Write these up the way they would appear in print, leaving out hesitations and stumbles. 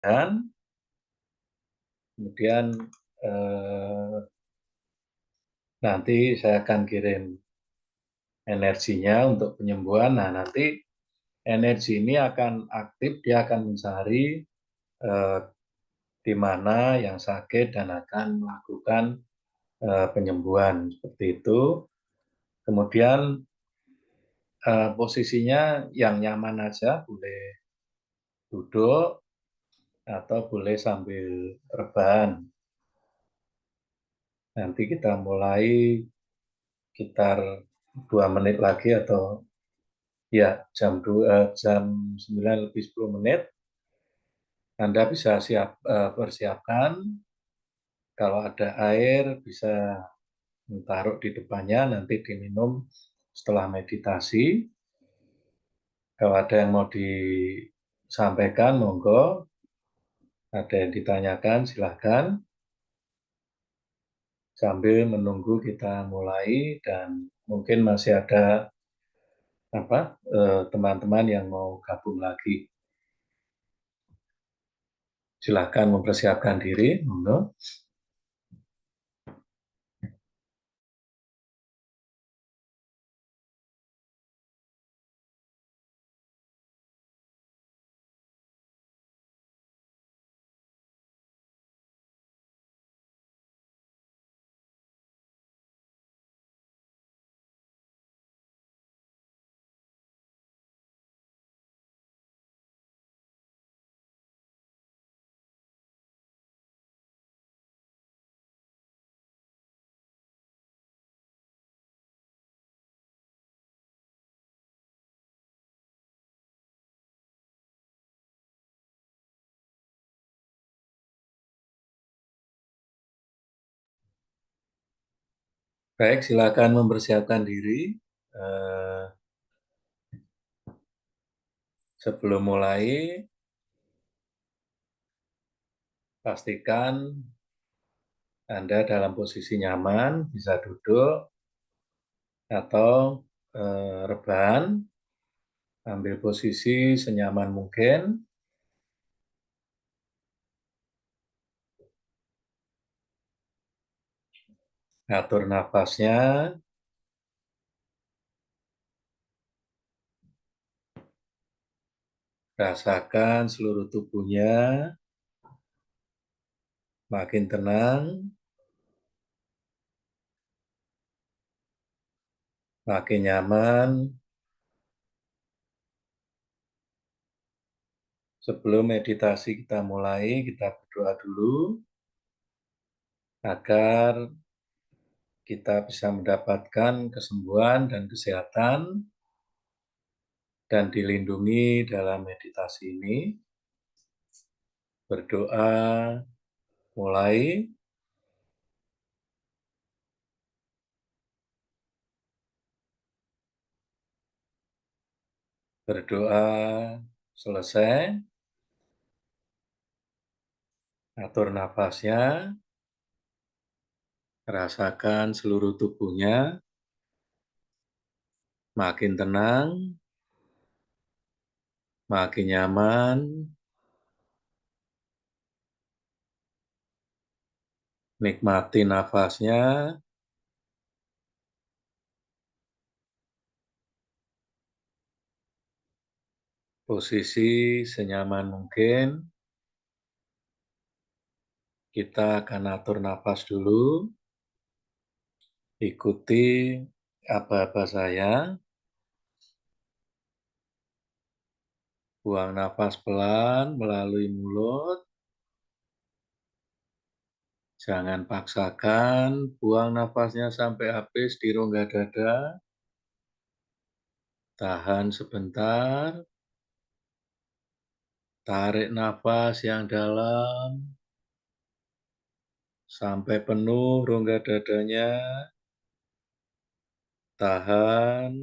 latihan, kemudian nanti saya akan kirim energinya untuk penyembuhan. Nah, nanti energi ini akan aktif, dia akan mencari di mana yang sakit dan akan melakukan penyembuhan seperti itu. Kemudian posisinya yang nyaman aja, boleh duduk atau boleh sambil rebahan. Nanti kita mulai sekitar 2 menit lagi atau ya jam 9 lebih 10 menit. Anda bisa persiapkan, kalau ada air bisa taruh di depannya, nanti diminum setelah meditasi. Kalau ada yang mau disampaikan, monggo. Ada yang ditanyakan, silakan. Sambil menunggu kita mulai, dan mungkin masih ada teman-teman yang mau gabung lagi. Silakan mempersiapkan diri, monggo. Baik, silakan mempersiapkan diri. Sebelum mulai, pastikan Anda dalam posisi nyaman, bisa duduk atau rebahan, ambil posisi senyaman mungkin. Atur nafasnya, rasakan seluruh tubuhnya makin tenang, makin nyaman. Sebelum meditasi kita mulai, kita berdoa dulu agar kita bisa mendapatkan kesembuhan dan kesehatan dan dilindungi dalam meditasi ini. Berdoa mulai. Berdoa selesai. Atur nafasnya. Rasakan seluruh tubuhnya makin tenang, makin nyaman. Nikmati nafasnya. Posisi senyaman mungkin. Kita akan atur nafas dulu. Ikuti aba-aba saya. Buang nafas pelan melalui mulut. Jangan paksakan, buang nafasnya sampai habis di rongga dada. Tahan sebentar. Tarik nafas yang dalam sampai penuh rongga dadanya. Tahan.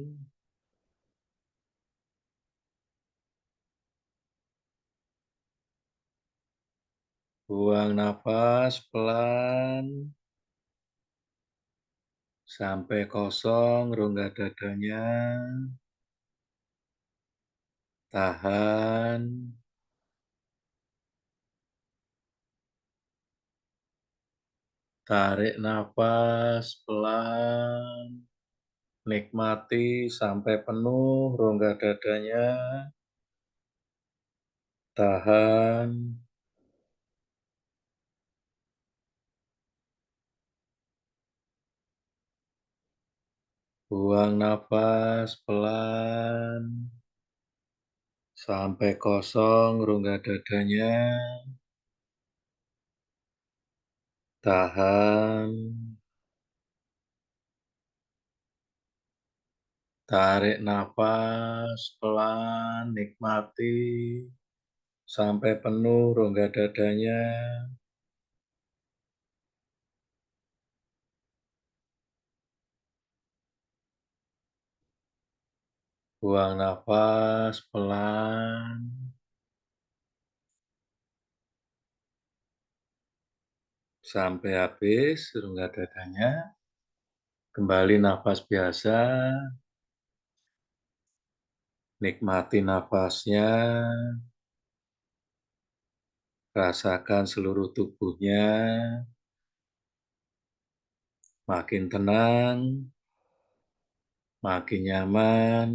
Buang nafas pelan sampai kosong rongga dadanya. Tahan. Tarik nafas pelan, nikmati sampai penuh rongga dadanya. Tahan, buang nafas pelan sampai kosong rongga dadanya. Tahan, tarik nafas pelan, nikmati sampai penuh rongga dadanya. Buang nafas pelan sampai habis rongga dadanya. Kembali nafas biasa, nikmati nafasnya, rasakan seluruh tubuhnya makin tenang, makin nyaman.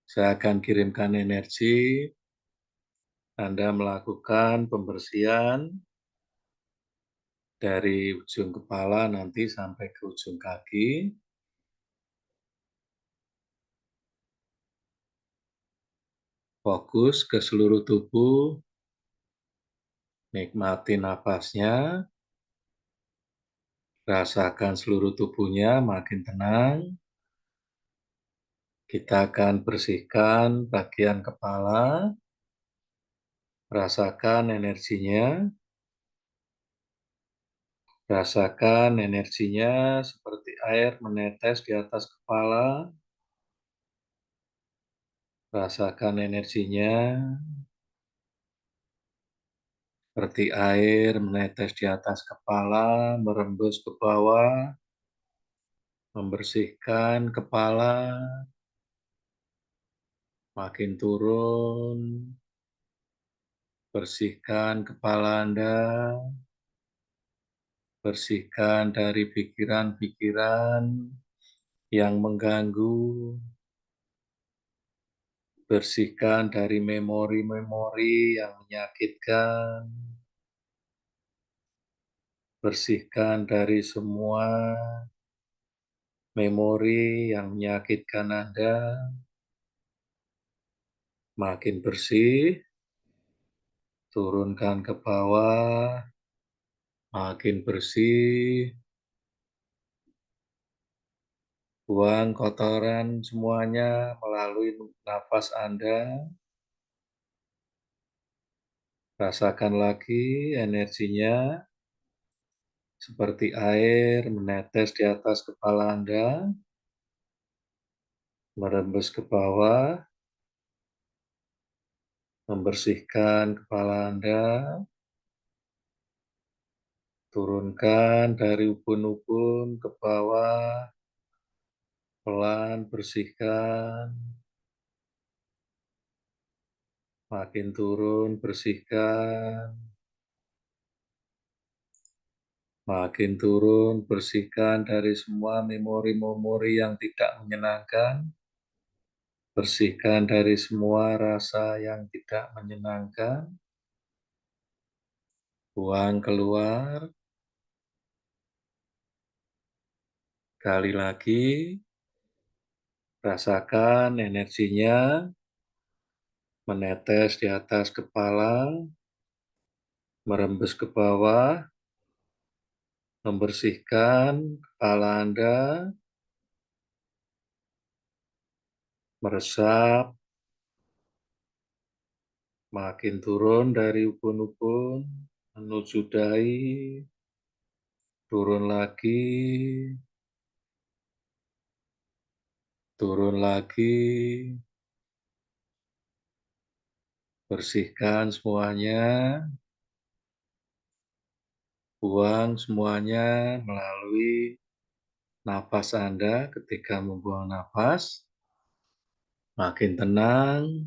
Saya akan kirimkan energi, Anda melakukan pembersihan dari ujung kepala nanti sampai ke ujung kaki. Fokus ke seluruh tubuh, nikmati nafasnya, rasakan seluruh tubuhnya makin tenang. Kita akan bersihkan bagian kepala, rasakan energinya, rasakan energinya seperti air menetes di atas kepala. Rasakan energinya seperti air menetes di atas kepala, merembus ke bawah, membersihkan kepala, makin turun, bersihkan kepala Anda, bersihkan dari pikiran-pikiran yang mengganggu, bersihkan dari memori-memori yang menyakitkan, bersihkan dari semua memori yang menyakitkan Anda. Makin bersih, turunkan ke bawah, makin bersih, buang kotoran semuanya melalui nafas Anda. Rasakan lagi energinya seperti air menetes di atas kepala Anda, merembes ke bawah, membersihkan kepala Anda, turunkan dari ubun-ubun ke bawah, pelan bersihkan, makin turun bersihkan, makin turun bersihkan dari semua memori-memori yang tidak menyenangkan, bersihkan dari semua rasa yang tidak menyenangkan, buang keluar. Sekali lagi, rasakan energinya menetes di atas kepala, merembes ke bawah, membersihkan kepala Anda, meresap, makin turun dari ubun-ubun, menuju dahi, turun lagi, turun lagi, bersihkan semuanya, buang semuanya melalui nafas Anda ketika membuang nafas, makin tenang,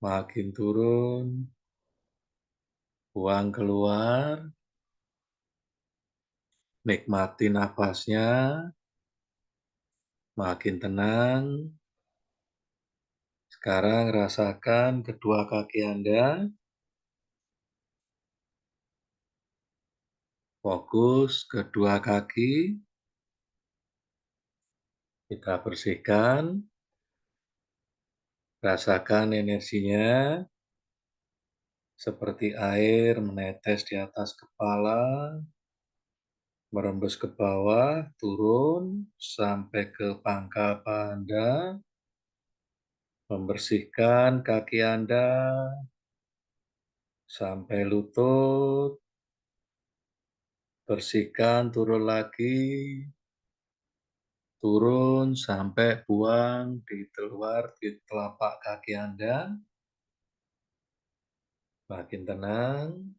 makin turun, buang keluar, nikmati nafasnya, makin tenang. Sekarang rasakan kedua kaki Anda, fokus kedua kaki, kita bersihkan, rasakan energinya seperti air menetes di atas kepala, merembes ke bawah, turun sampai ke pangkal paha Anda, membersihkan kaki Anda sampai lutut, bersihkan turun lagi, turun sampai buang di luar di telapak kaki Anda, makin tenang,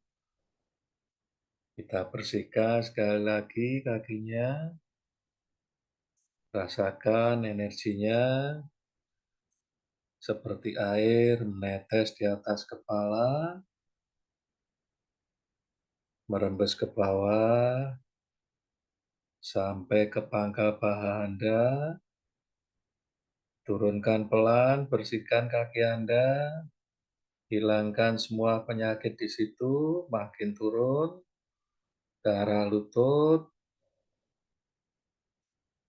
kita bersihkan sekali lagi kakinya, rasakan energinya seperti air menetes di atas kepala, merembes ke bawah, sampai ke pangkal paha Anda, turunkan pelan, bersihkan kaki Anda, hilangkan semua penyakit di situ, makin turun, ke arah lutut,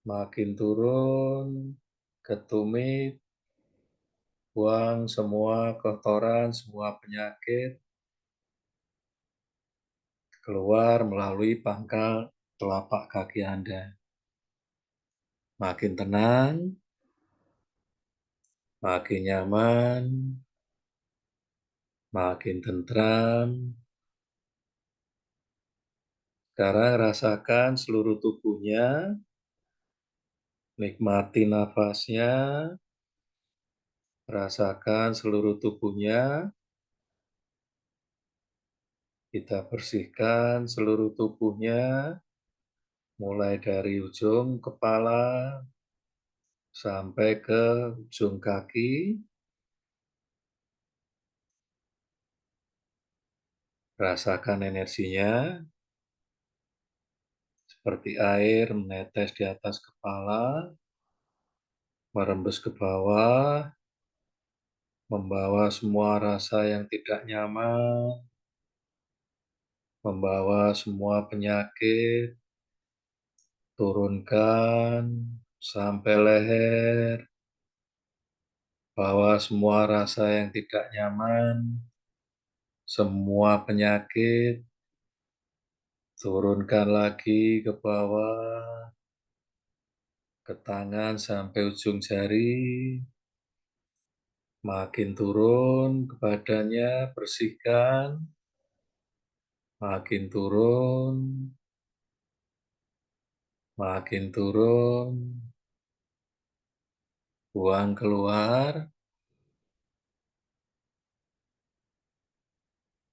makin turun, ke tumit, buang semua kotoran, semua penyakit, keluar melalui pangkal telapak kaki Anda. Makin tenang, makin nyaman, makin tentram. Sekarang rasakan seluruh tubuhnya, nikmati nafasnya, rasakan seluruh tubuhnya. Kita bersihkan seluruh tubuhnya, mulai dari ujung kepala sampai ke ujung kaki. Rasakan energinya, seperti air menetes di atas kepala, merembes ke bawah, membawa semua rasa yang tidak nyaman, membawa semua penyakit, turunkan sampai leher, bawa semua rasa yang tidak nyaman, semua penyakit, turunkan lagi ke bawah, ke tangan sampai ujung jari, makin turun ke badannya, bersihkan, makin turun, makin turun, buang keluar,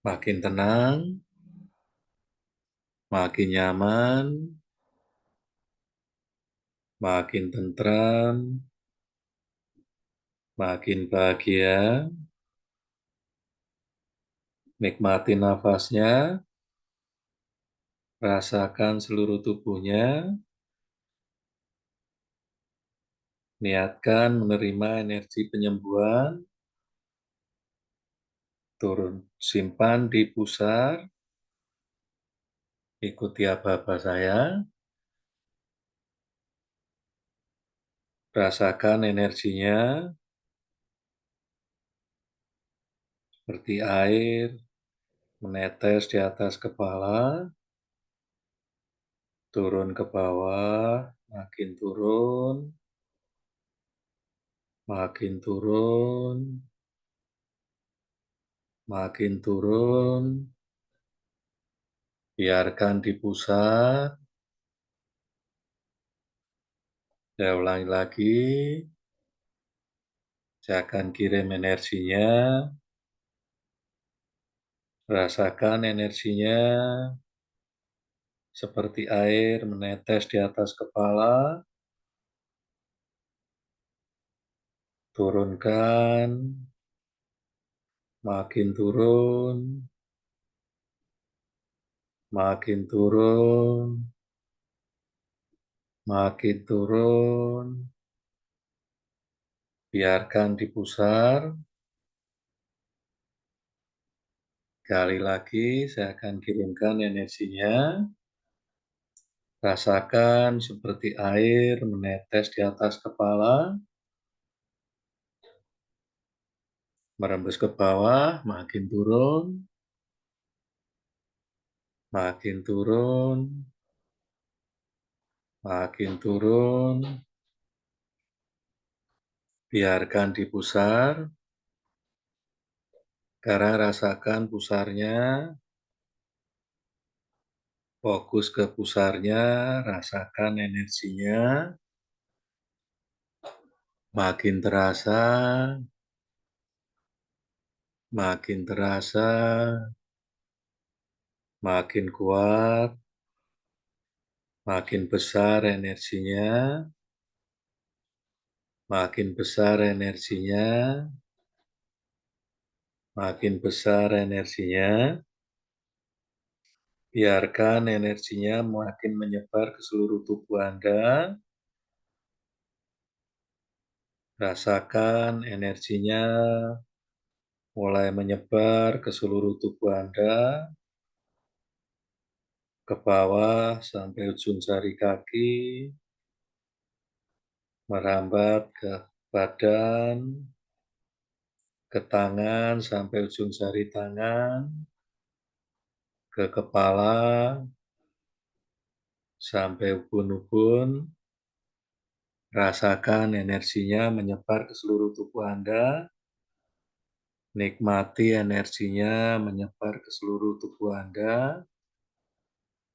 makin tenang, makin nyaman, makin tentram, makin bahagia. Nikmati nafasnya, rasakan seluruh tubuhnya, niatkan menerima energi penyembuhan, turun, simpan di pusar, ikuti aba-aba saya, rasakan energinya seperti air menetes di atas kepala, turun ke bawah, makin turun, makin turun, makin turun, biarkan di pusat. Saya ulangi lagi, saya akan kirim energinya, rasakan energinya seperti air menetes di atas kepala, turunkan, makin turun, makin turun, makin turun. Biarkan dipusar. Sekali lagi, saya akan kirimkan energinya. Rasakan seperti air menetes di atas kepala, merembes ke bawah, makin turun, makin turun, makin turun. Biarkan dipusar. Sekarang rasakan pusarnya, fokus ke pusarnya, rasakan energinya, makin terasa, makin terasa, makin kuat, makin besar energinya, makin besar energinya, makin besar energinya. Biarkan energinya makin menyebar ke seluruh tubuh Anda. Rasakan energinya mulai menyebar ke seluruh tubuh Anda, ke bawah sampai ujung jari kaki, merambat ke badan, ke tangan sampai ujung jari tangan, ke kepala, sampai ubun-ubun. Rasakan energinya menyebar ke seluruh tubuh Anda. Nikmati energinya menyebar ke seluruh tubuh Anda.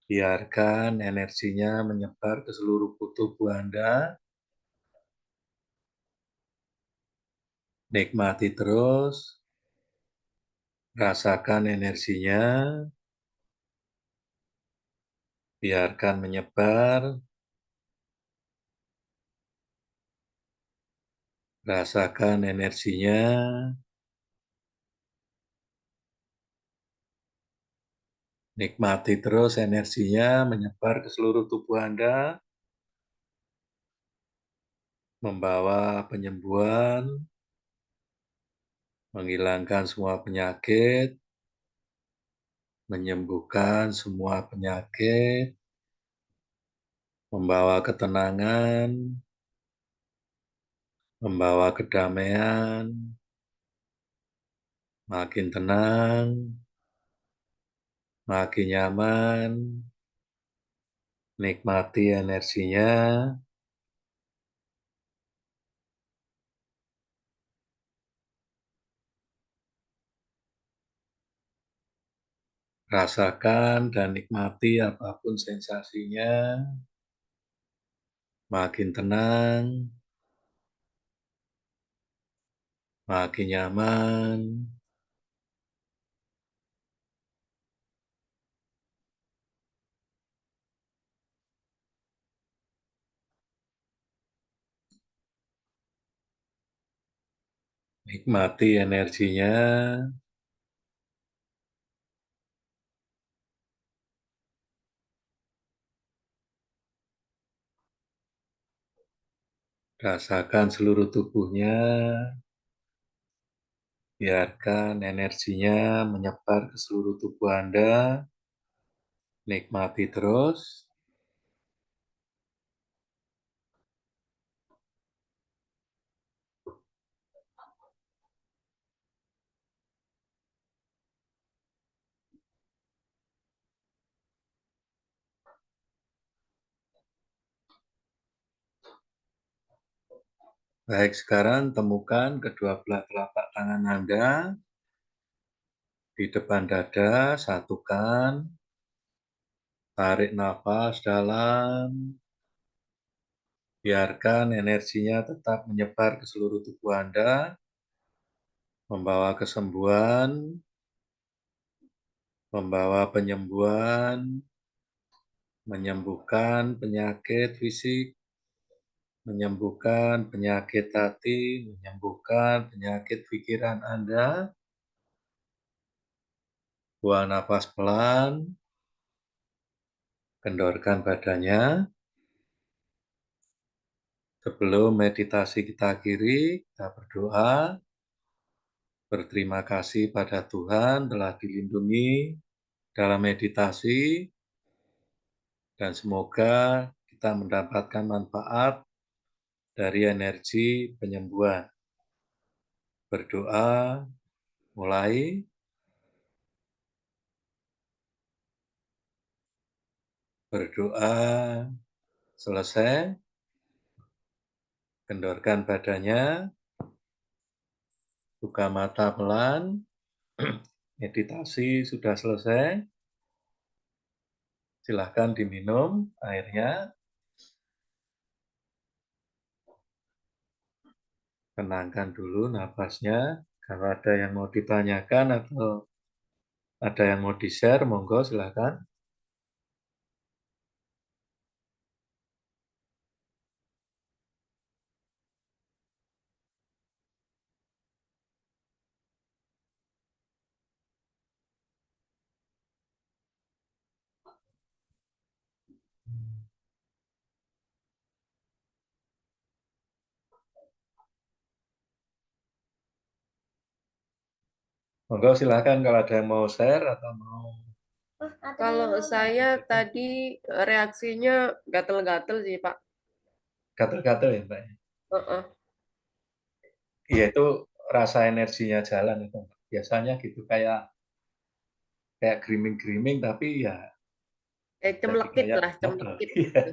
Biarkan energinya menyebar ke seluruh tubuh Anda. Nikmati terus. Rasakan energinya. Biarkan menyebar. Rasakan energinya. Nikmati terus energinya menyebar ke seluruh tubuh Anda, membawa penyembuhan, menghilangkan semua penyakit, menyembuhkan semua penyakit, membawa ketenangan, membawa kedamaian, makin tenang, makin nyaman. Nikmati energinya. Rasakan dan nikmati apapun sensasinya. Makin tenang, makin nyaman. Nikmati energinya. Rasakan seluruh tubuhnya. Biarkan energinya menyebar ke seluruh tubuh Anda. Nikmati terus. Baik, sekarang temukan kedua belah telapak tangan Anda di depan dada, satukan, tarik nafas dalam, biarkan energinya tetap menyebar ke seluruh tubuh Anda, membawa kesembuhan, membawa penyembuhan, menyembuhkan penyakit fisik, menyembuhkan penyakit hati, menyembuhkan penyakit pikiran Anda. Buang nafas pelan, kendorkan badannya. Sebelum meditasi kita akhiri, kita berdoa, berterima kasih pada Tuhan telah dilindungi dalam meditasi, dan semoga kita mendapatkan manfaat dari energi penyembuhan. Berdoa, mulai. Berdoa, selesai. Kendorkan badannya, buka mata pelan. Meditasi sudah selesai. Silahkan diminum airnya. Tenangkan dulu nafasnya. Kalau ada yang mau ditanyakan atau ada yang mau di-share, monggo silahkan. Monggo silahkan kalau ada yang mau share atau mau. Kalau saya tadi reaksinya gatel-gatel sih, Pak. Gatel-gatel ya, Mbak? Heeh. Iya, itu rasa energinya jalan itu. Biasanya gitu, kayak gerimis-gerimis, tapi ya jadi Cemlekit kayak lah, gatel. cemlekit Iya. gitu.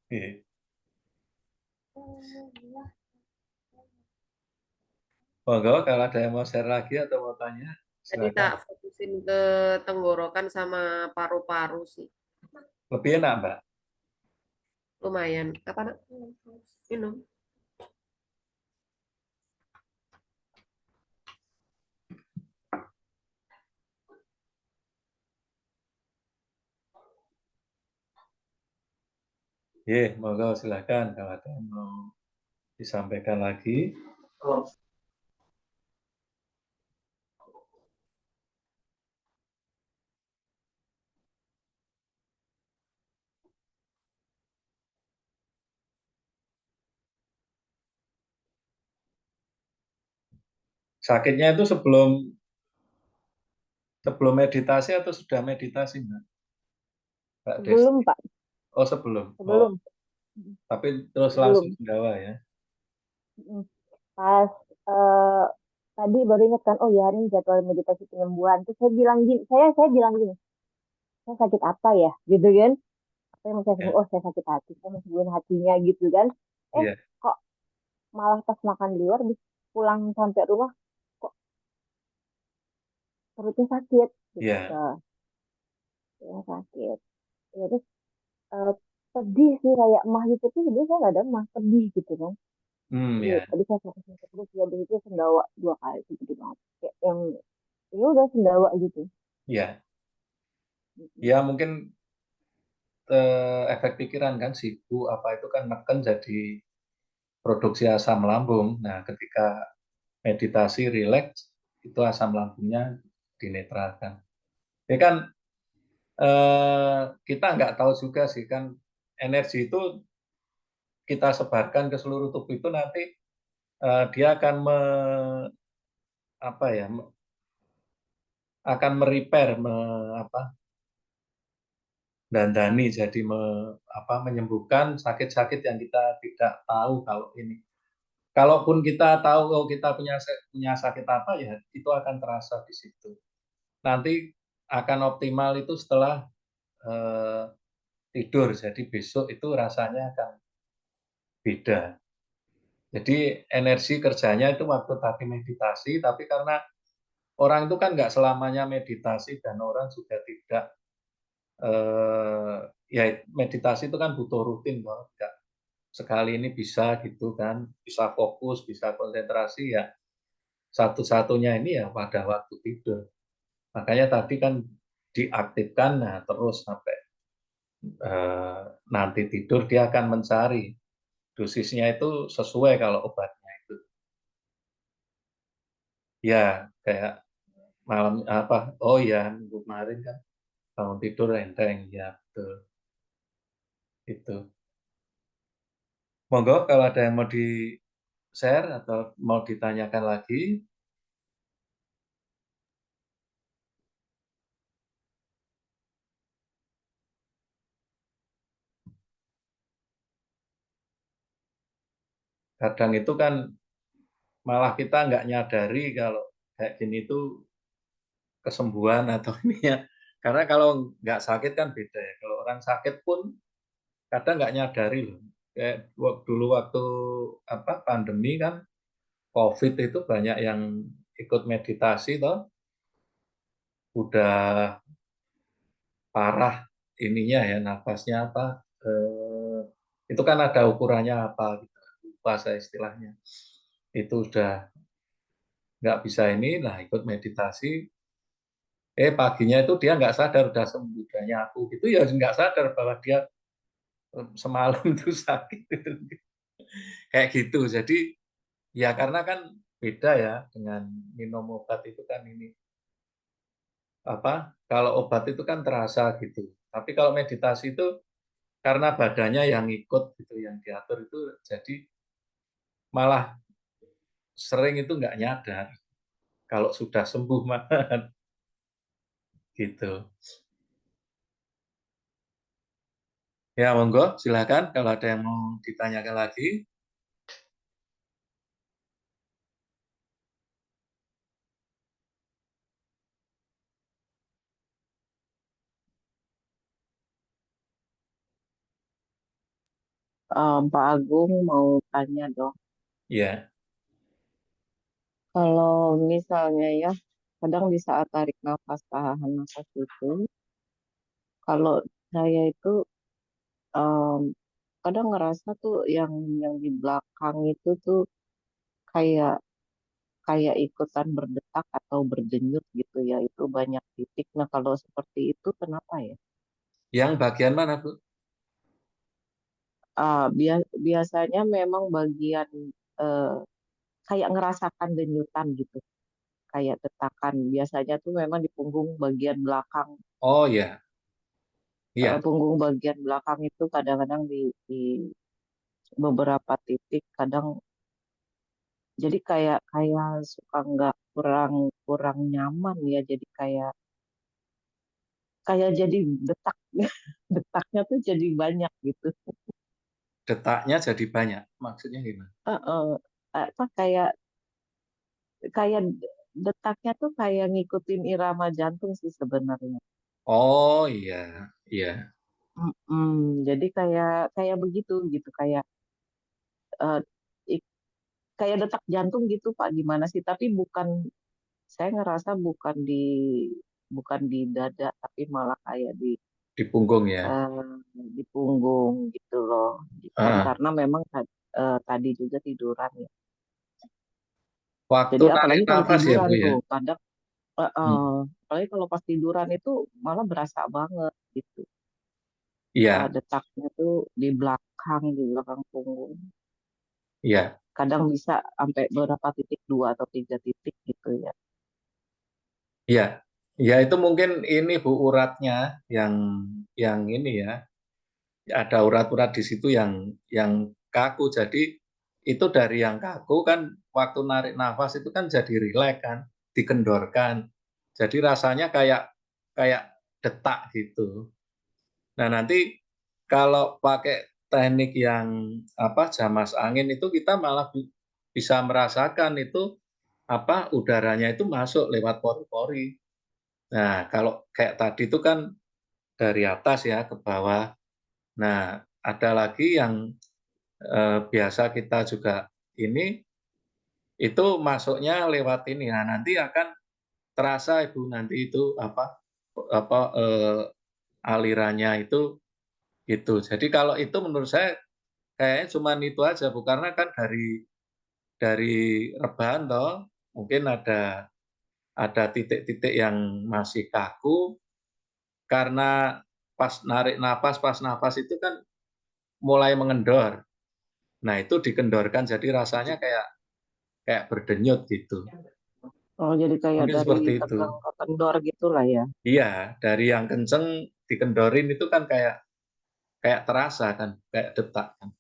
Iya. Monggo kalau ada yang mau share lagi atau mau tanya, Tadi silakan. tak fokusin ke tenggorokan sama paru-paru sih. Lebih enak, Mbak? Lumayan. Apa, Nak? Minum. Iya, monggo silakan kalau ada yang mau disampaikan lagi. Sakitnya itu sebelum sebelum meditasi atau sudah meditasi, Mbak? Mbak Sebelum, Desti? Pak. Oh, sebelum. Oh, Sebelum. tapi terus langsung Sebelum. sendawa ya? Mm. Pas eh, tadi baru ingat kan, oh ya hari ini jadwal meditasi penyembuhan. Terus saya bilang gini, saya sakit apa ya, gitu kan? Saya mau saya sembuh, Ya, oh saya sakit hati, saya mau sembuhin hatinya gitu kan? iya, Kok malah pas makan di luar, bis pulang sampai rumah, kok perutnya sakit, gitu. iya. Ya sakit. Ya terus eh, pedih sih kayak emah gitu tuh sebenarnya saya nggak ada emah pedih gitu kan. Jadi Ya, tadi saya fokus terus ya itu sendawa 2 kali itu gede banget. Kayak yang ya udah sendawa gitu. ya. Mm-mm. Ya, mungkin efek pikiran kan, sibuk apa itu kan neken jadi produksi asam lambung. Nah, ketika meditasi rileks, itu asam lambungnya dinetralkan. Ya kan, kita nggak tahu juga sih kan, energi itu kita sebarkan ke seluruh tubuh itu nanti dia akan apa ya, akan merepair, apa, dandani, jadi menyembuhkan sakit-sakit yang kita tidak tahu kalau ini. Kalaupun kita tahu kalau kita punya sakit apa ya, itu akan terasa di situ. Nanti akan optimal itu setelah eh, tidur. Jadi besok itu rasanya akan beda. Jadi energi kerjanya itu waktu tadi meditasi, tapi karena orang itu kan nggak selamanya meditasi dan orang juga tidak, ya meditasi itu kan butuh rutin, nggak sekali ini bisa gitu kan, bisa fokus, bisa konsentrasi ya, satu-satunya ini ya pada waktu tidur. Makanya tadi kan diaktifkan, nah terus sampai nanti tidur dia akan mencari dosisnya itu sesuai kalau obatnya itu. Ya, kayak malam apa? Oh ya, minggu kemarin kan bangun tidur enteng, ya betul itu. Monggo kalau ada yang mau di share atau mau ditanyakan lagi. Kadang itu kan malah kita nggak nyadari kalau kayak gini itu kesembuhan atau ini ya. Karena kalau nggak sakit kan beda ya. Kalau orang sakit pun kadang nggak nyadari loh. Kayak dulu waktu apa pandemi kan COVID itu banyak yang ikut meditasi toh, udah parah ininya ya nafasnya apa. Itu kan ada ukurannya apa gitu. Lupa saya istilahnya. Itu udah nggak bisa ini, nah ikut meditasi. Paginya itu dia nggak sadar udah sembuh, aku gitu ya nggak sadar bahwa dia semalam itu sakit gitu. Kayak gitu. Jadi ya karena kan beda ya dengan minum obat itu kan ini apa? Kalau obat itu kan terasa gitu. Tapi kalau meditasi itu karena badannya yang ikut gitu, yang diatur itu jadi malah sering itu nggak nyadar kalau sudah sembuh mah gitu. Ya monggo silakan kalau ada yang mau ditanyakan lagi. Pak Agung mau tanya dong, Ya, kalau misalnya ya, kadang di saat tarik nafas, tahan nafas itu, kalau saya itu em, kadang ngerasa tuh yang di belakang itu tuh kayak kayak ikutan berdetak atau berdenyut gitu ya, itu banyak titik. Nah kalau seperti itu kenapa ya? yang bagian mana Bu? Biasanya memang bagian eh, kayak ngerasakan denyutan gitu, kayak detakan. Biasanya tuh memang di punggung bagian belakang. Oh ya, iya. Punggung bagian belakang itu kadang-kadang di beberapa titik kadang jadi kayak kayak suka nggak kurang kurang nyaman ya jadi kayak kayak jadi detak detaknya tuh jadi banyak gitu. Detaknya jadi banyak. Maksudnya gimana? Eh, eh, apa kayak kayak detaknya tuh kayak ngikutin irama jantung sih sebenarnya. Oh iya, iya. Jadi kayak kayak begitu gitu kayak eh, kayak detak jantung gitu Pak gimana sih tapi bukan saya ngerasa bukan di dada tapi malah kayak Di punggung ya. di punggung gitu loh kan Ah, karena memang tadi juga tiduran ya waktu jadi narik apalagi kalau nafas ya tiduran Bu ya. tuh kadang Hmm. apalagi kalau pas tiduran itu malah berasa banget gitu. Iya, Detaknya tuh di belakang punggung iya, kadang bisa sampai berapa titik 2 atau 3 titik gitu ya. iya. Ya itu mungkin ini Bu uratnya yang ini ya. Ada urat-urat di situ yang kaku. Jadi itu dari yang kaku kan waktu narik nafas itu kan jadi rileks kan, dikendorkan. Jadi rasanya kayak kayak detak gitu. Nah, nanti kalau pakai teknik yang apa jamas angin itu kita malah bisa merasakan itu apa udaranya itu masuk lewat pori-pori. Nah, kalau kayak tadi itu kan dari atas ya ke bawah. Nah, ada lagi yang biasa kita juga ini itu masuknya lewat ini. Nah, nanti akan terasa Ibu nanti itu apa alirannya itu gitu. Jadi kalau itu menurut saya kayaknya cuma itu aja Bu karena kan dari rebahan toh mungkin ada titik-titik yang masih kaku karena pas narik nafas pas nafas itu kan mulai mengendor. Nah, itu dikendorkan jadi rasanya kayak kayak berdenyut gitu. Oh, jadi kayak Mungkin dari seperti itu. tegang ke kendor gitulah ya. Iya, dari yang kenceng dikendorin itu kan kayak kayak terasa kan, kayak detak kan.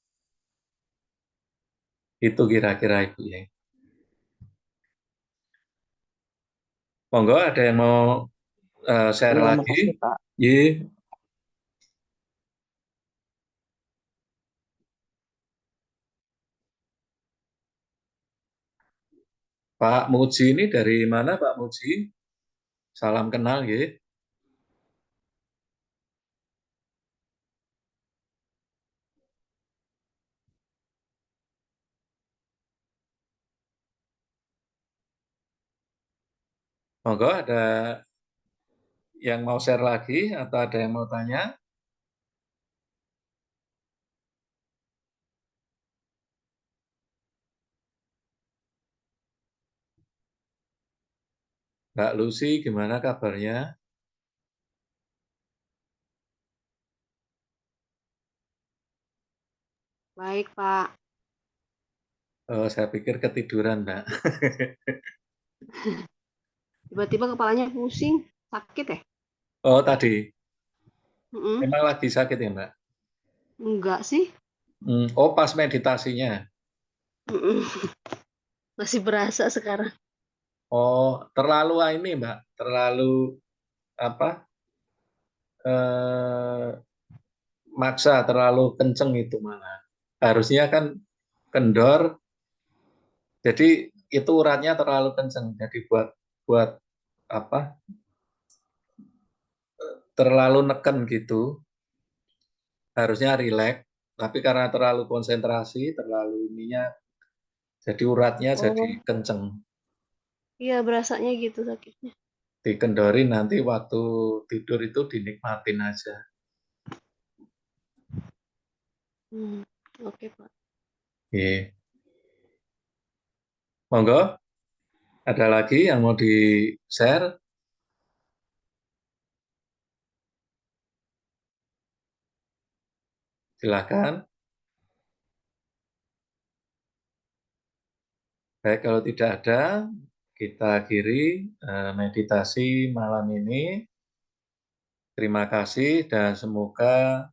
Itu kira-kira Ibu ya. Monggo ada yang mau share Iya, lagi? makasih Pak. Iya, Pak Muji ini dari mana Pak Muji? Salam kenal ya. Monggo ada yang mau share lagi atau ada yang mau tanya? Mbak Lucy, gimana kabarnya? Baik, Pak. Oh, saya pikir ketiduran, Mbak. Tiba-tiba kepalanya pusing, sakit ya? Oh, tadi. Mm-mm. Memang lagi sakit ya, Mbak? Enggak sih. Oh, pas meditasinya. Mm-mm. Masih berasa sekarang. Oh, terlalu ini, Mbak. Terlalu apa? Maksa, terlalu kenceng itu malah. Harusnya kan kendor, jadi itu uratnya terlalu kenceng. Jadi buat buat apa? Terlalu neken gitu. Harusnya rileks, tapi karena terlalu konsentrasi, terlalu ininya, jadi uratnya jadi Oh, kenceng. iya berasanya gitu sakitnya. Dikendorin nanti waktu tidur itu dinikmatin aja. Oke, Pak. Oke. Monggo, ada lagi yang mau di-share? Silakan. Baik, kalau tidak ada, kita akhiri meditasi malam ini. Terima kasih dan semoga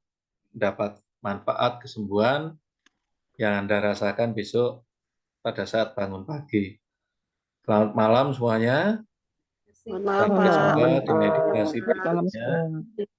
dapat manfaat kesembuhan yang Anda rasakan besok pada saat bangun pagi. Selamat malam semuanya. Selamat malam, Sampai Pak. jumpa Malam di Pak. meditasi Salam berikutnya. semua.